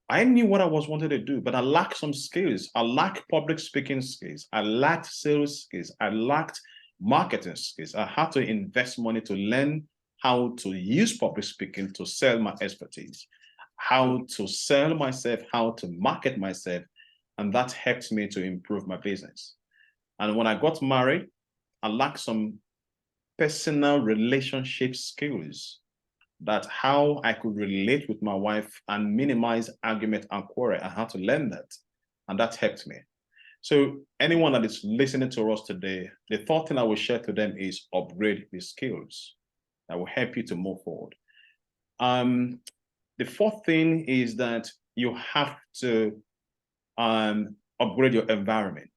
I knew what I was wanting to do, but I lacked some skills. I lacked public speaking skills. I lacked sales skills. I lacked marketing skills. I had to invest money to learn how to use public speaking to sell my expertise, how to sell myself, how to market myself. And that helped me to improve my business. And when I got married, I lacked some personal relationship skills, that how I could relate with my wife and minimize argument and quarrel. I had to learn that, and that helped me. So anyone that is listening to us today, the third thing I will share to them is upgrade the skills that will help you to move forward. The fourth thing is that you have to upgrade your environment.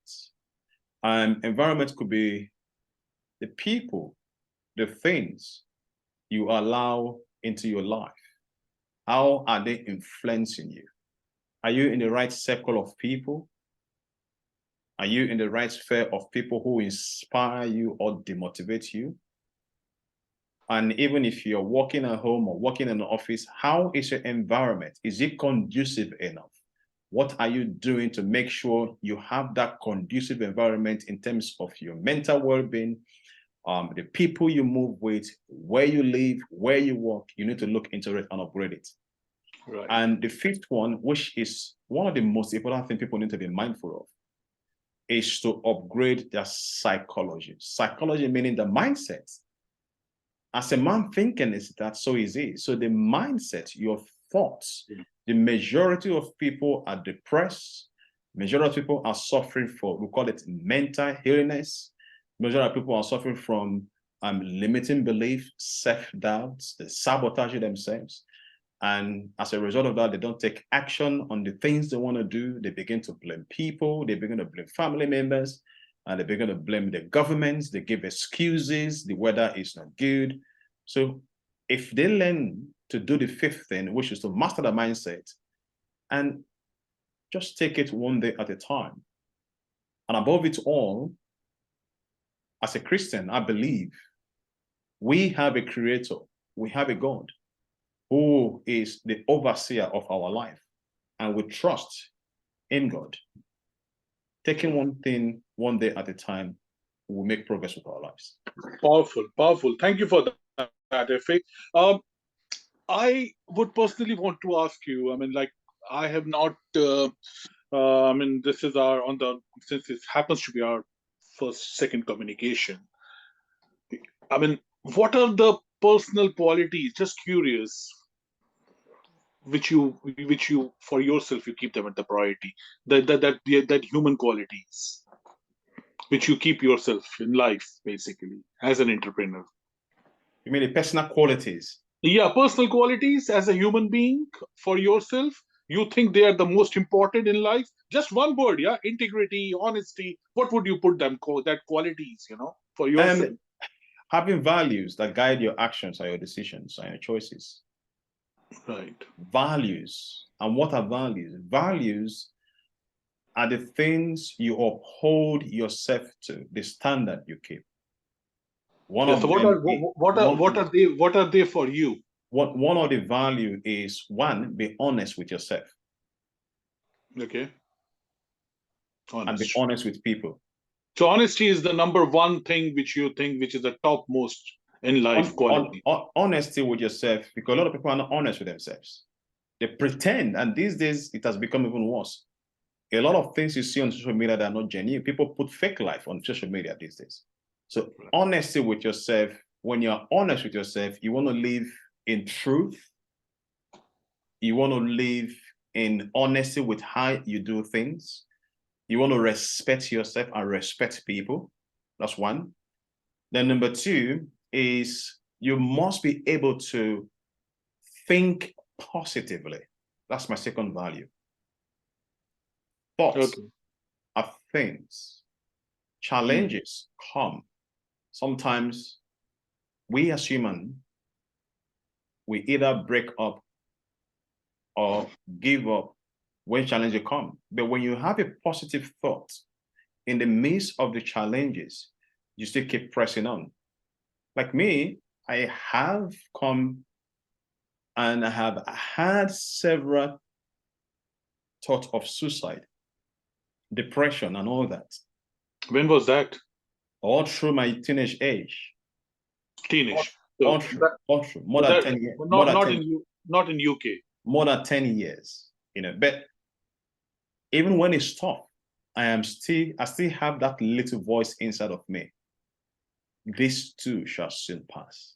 Environment could be the people, the things you allow into your life. How are they influencing you? Are you in the right circle of people? Are you in the right sphere of people who inspire you or demotivate you? And even if you're working at home or working in the office, how is your environment? Is it conducive enough? What are you doing to make sure you have that conducive environment in terms of your mental well-being, the people you move with, where you live, where you work? You need to look into it and upgrade it. Right. And the fifth one, which is one of the most important things people need to be mindful of, is to upgrade their psychology. Psychology meaning the mindset. As a man thinking is that, so is he. So the mindset, your thoughts, the majority of people are depressed. Majority of people are suffering for, we call it mental illness. Majority of people are suffering from limiting belief, self-doubt, they sabotage themselves. And as a result of that, they don't take action on the things they want to do. They begin to blame people. They begin to blame family members. And they begin to blame the government. They give excuses. The weather is not good. So if they learn to do the fifth thing, which is to master the mindset and just take it one day at a time. And above it all, as a Christian, I believe we have a creator, we have a God who is the overseer of our life, and we trust in God. Taking one thing one day at a time will make progress with our lives. Powerful, powerful. Thank you for that, Efe. I would personally want to ask you, I mean, like, I have not, I mean, this is since this happens to be our second communication. I mean, what are the personal qualities, just curious, which you for yourself, you keep them at the priority, that human qualities, which you keep yourself in life, basically, as an entrepreneur? You mean the personal qualities? Yeah, personal qualities as a human being for yourself. You think they are the most important in life? Just one word, yeah. Integrity, honesty. What would you put them? That qualities, for yourself. Having values that guide your actions and your decisions and your choices. Right. Values. And what are values? Values are the things you uphold yourself to, the standard you keep. What are they for you? One of the value is, one, be honest with yourself. Okay. Honest. And be honest with people. So honesty is the number one thing which you think which is the topmost in life quality. Honesty with yourself, because a lot of people are not honest with themselves. They pretend, and these days it has become even worse. A lot of things you see on social media that are not genuine. People put fake life on social media these days. So honesty with yourself, when you're honest with yourself, you want to live in truth. You want to live in honesty with how you do things. You want to respect yourself and respect people. That's one. Then number two is you must be able to think positively. That's my second value. Thoughts are things. Challenges come. Sometimes we as humans, we either break up or give up when challenges come. But when you have a positive thought in the midst of the challenges, you still keep pressing on. Like me, I have come and I have had several thoughts of suicide, depression, and all that. When was that? All through my teenage age. Teenage. All through. More than 10 years. Not in UK. More than 10 years, But even when it's tough, I still have that little voice inside of me. This too shall soon pass.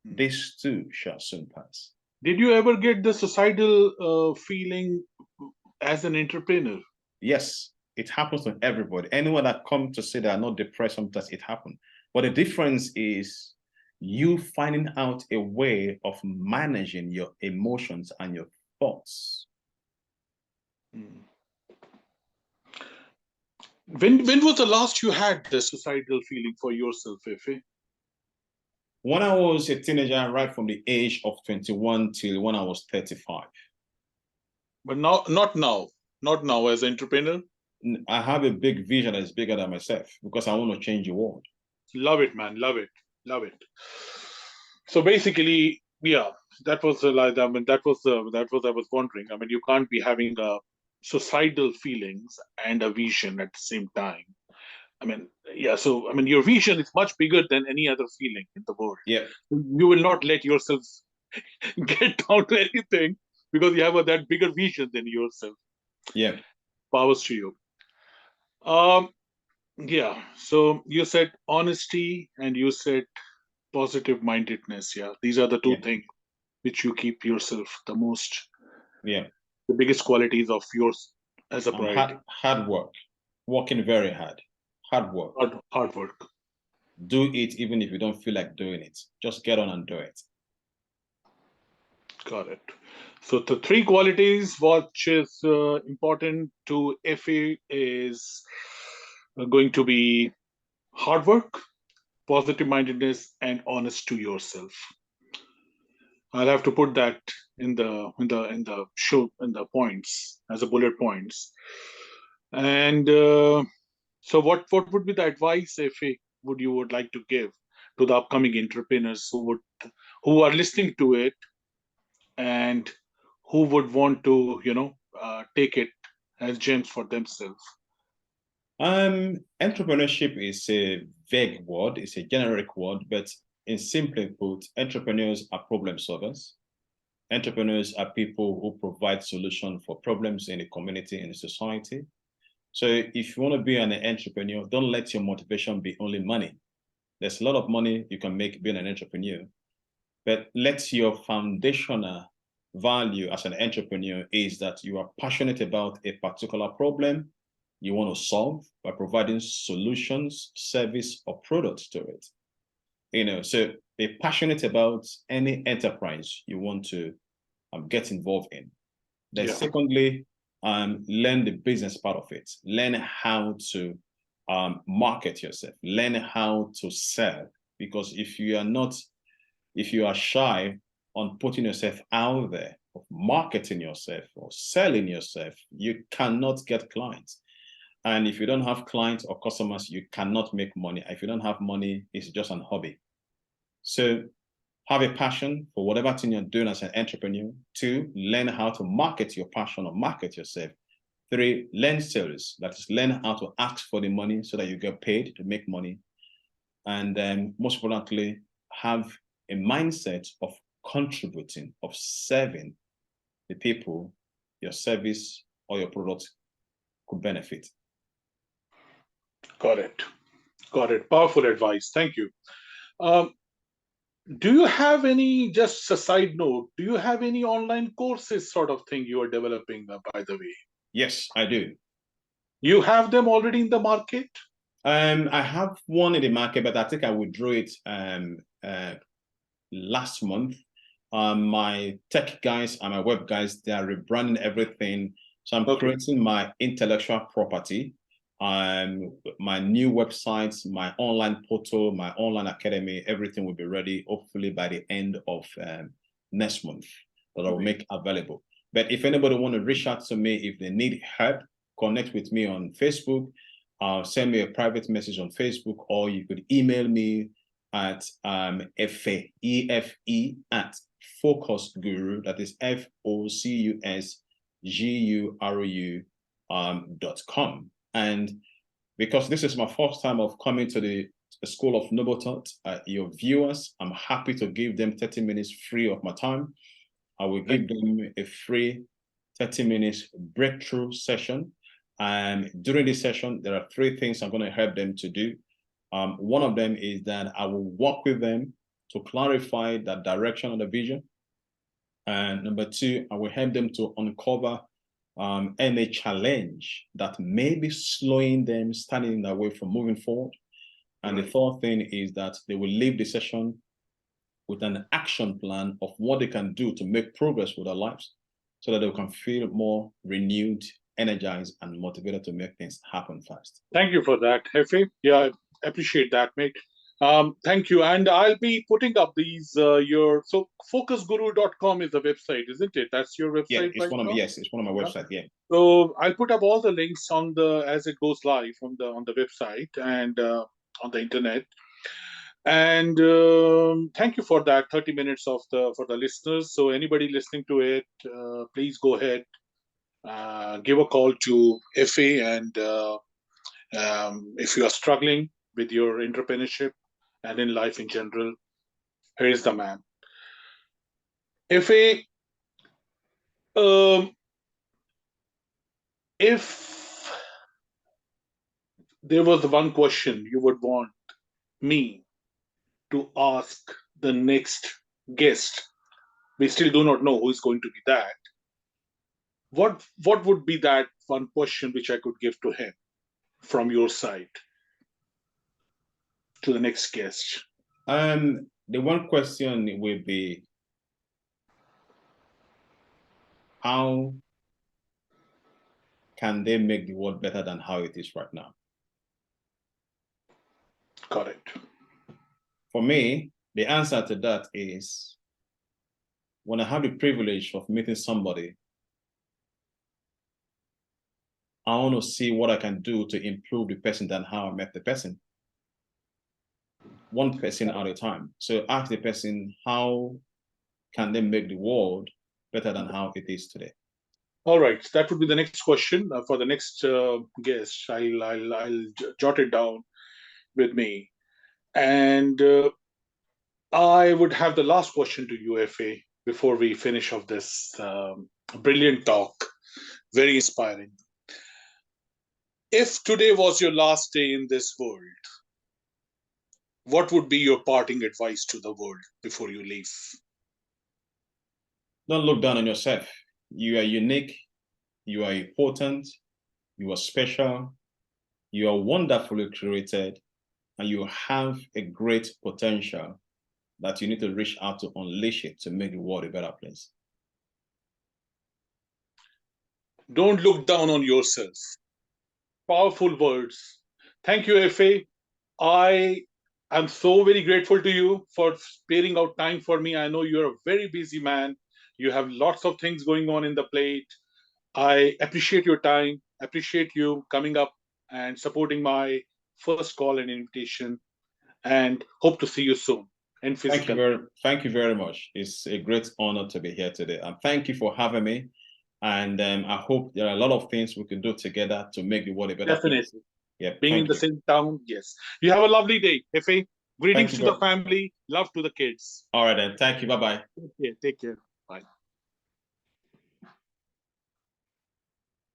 This too shall soon pass. Did you ever get the suicidal feeling as an entrepreneur? Yes, it happens to everybody. Anyone that comes to say they are not depressed, sometimes it happens. But the difference is you finding out a way of managing your emotions and your thoughts. When was the last you had the suicidal feeling for yourself, Efe? When I was a teenager, right from the age of 21 till when I was 35. But not now as an entrepreneur. I have a big vision that is bigger than myself because I want to change the world. Love it, man. Love it. So basically, yeah, that was like, I mean, that was I was wondering. I mean, you can't be having suicidal feelings and a vision at the same time. I mean, yeah. So I mean, your vision is much bigger than any other feeling in the world. Yeah, you will not let yourself get down to anything because you have that bigger vision than yourself. Yeah. Powers to you. Yeah. So you said honesty and you said positive mindedness. Yeah. These are the two things which you keep yourself the most. Yeah. The biggest qualities of yours as a priority. Hard work. Working very hard. Hard work. Hard work. Do it even if you don't feel like doing it. Just get on and do it. Got it. So the three qualities which is important to Efe is going to be hard work, positive mindedness, and honest to yourself. I'll have to put that in the show in the points as a bullet points. And so, what would be the advice, if would you would like to give to the upcoming entrepreneurs who are listening to it and who would want to take it as gems for themselves? Entrepreneurship is a vague word, it's a generic word, but in simply put, entrepreneurs are problem solvers. Entrepreneurs are people who provide solutions for problems in the community, in the society. So if you want to be an entrepreneur, don't let your motivation be only money. There's a lot of money you can make being an entrepreneur, but let your foundational value as an entrepreneur is that you are passionate about a particular problem you want to solve by providing solutions, service, or products to it. So be passionate about any enterprise you want to get involved in. Then secondly, learn the business part of it. Learn how to market yourself. Learn how to sell. Because if you are shy on putting yourself out there, of marketing yourself or selling yourself, you cannot get clients. And if you don't have clients or customers, you cannot make money. If you don't have money, it's just an hobby. So have a passion for whatever thing you're doing as an entrepreneur. 2, learn how to market your passion or market yourself. 3, learn sales. That is, learn how to ask for the money so that you get paid to make money. And then most importantly, have a mindset of contributing, of serving the people your service or your product could benefit. Got it. Got it. Powerful advice. Thank you. Do you have any, just a side note, do you have any online courses sort of thing you are developing, by the way? Yes, I do. You have them already in the market? I have one in the market, but I think I withdrew it last month. My tech guys and my web guys, they are rebranding everything. So I'm creating my intellectual property, my new websites, my online portal, my online academy, everything will be ready, hopefully by the end of next month, that I will make available. But if anybody want to reach out to me, if they need help, connect with me on Facebook, send me a private message on Facebook, or you could email me at EFE at Focus Guru, that is FOCUSGURU.com. And because this is my first time of coming to the School of Noble Thought, your viewers, I'm happy to give them 30 minutes free of my time. I will give them a free 30 minutes breakthrough session. During this session, there are 3 things I'm going to help them to do. One of them is that I will work with them to clarify the direction of the vision. And number 2, I will help them to uncover any challenge that may be slowing them, standing in their way from moving forward. And the 3rd thing is that they will leave the session with an action plan of what they can do to make progress with their lives so that they can feel more renewed, energized, and motivated to make things happen fast. Thank you for that, Hefe. Yeah, I appreciate that, mate. Thank you. And I'll be putting up these, so focusguru.com is the website, isn't it? That's your website, yeah, it's right? Yes, it's one of my websites, yeah. So I'll put up all the links as it goes live on the website and on the internet. And thank you for that 30 minutes for the listeners. So anybody listening to it, please go ahead, give a call to FA, and if you are struggling with your entrepreneurship and in life in general, here is the man. FA, if there was one question you would want me to ask the next guest, we still do not know who is going to be that. What would be that one question which I could give to him from your side to the next guest? The one question will be, how can they make the world better than how it is right now? Correct. For me, the answer to that is when I have the privilege of meeting somebody, I want to see what I can do to improve the person than how I met the person. One person at a time. So ask the person, how can they make the world better than how it is today? All right, that would be the next question for the next guest. I'll jot it down with me, and I would have the last question to you, FA, before we finish off this brilliant talk. Very inspiring. If today was your last day in this world, what would be your parting advice to the world before you leave? Don't look down on yourself. You are unique. You are important. You are special. You are wonderfully created. And you have a great potential that you need to reach out to unleash it to make the world a better place. Don't look down on yourself. Powerful words. Thank you, FA. I am so very grateful to you for sparing out time for me. I know you're a very busy man. You have lots of things going on in the plate. I appreciate your time, appreciate you coming up and supporting my first call and invitation, and hope to see you soon in physical. Thank you very much. It's a great honor to be here today. And thank you for having me. And I hope there are a lot of things we can do together to make the world a better Definitely. place. Yeah, Being in the same town, yes. You have a lovely day, Hefe. Greetings to the family. Love to the kids. All right, then. Thank you. Bye-bye. Take care.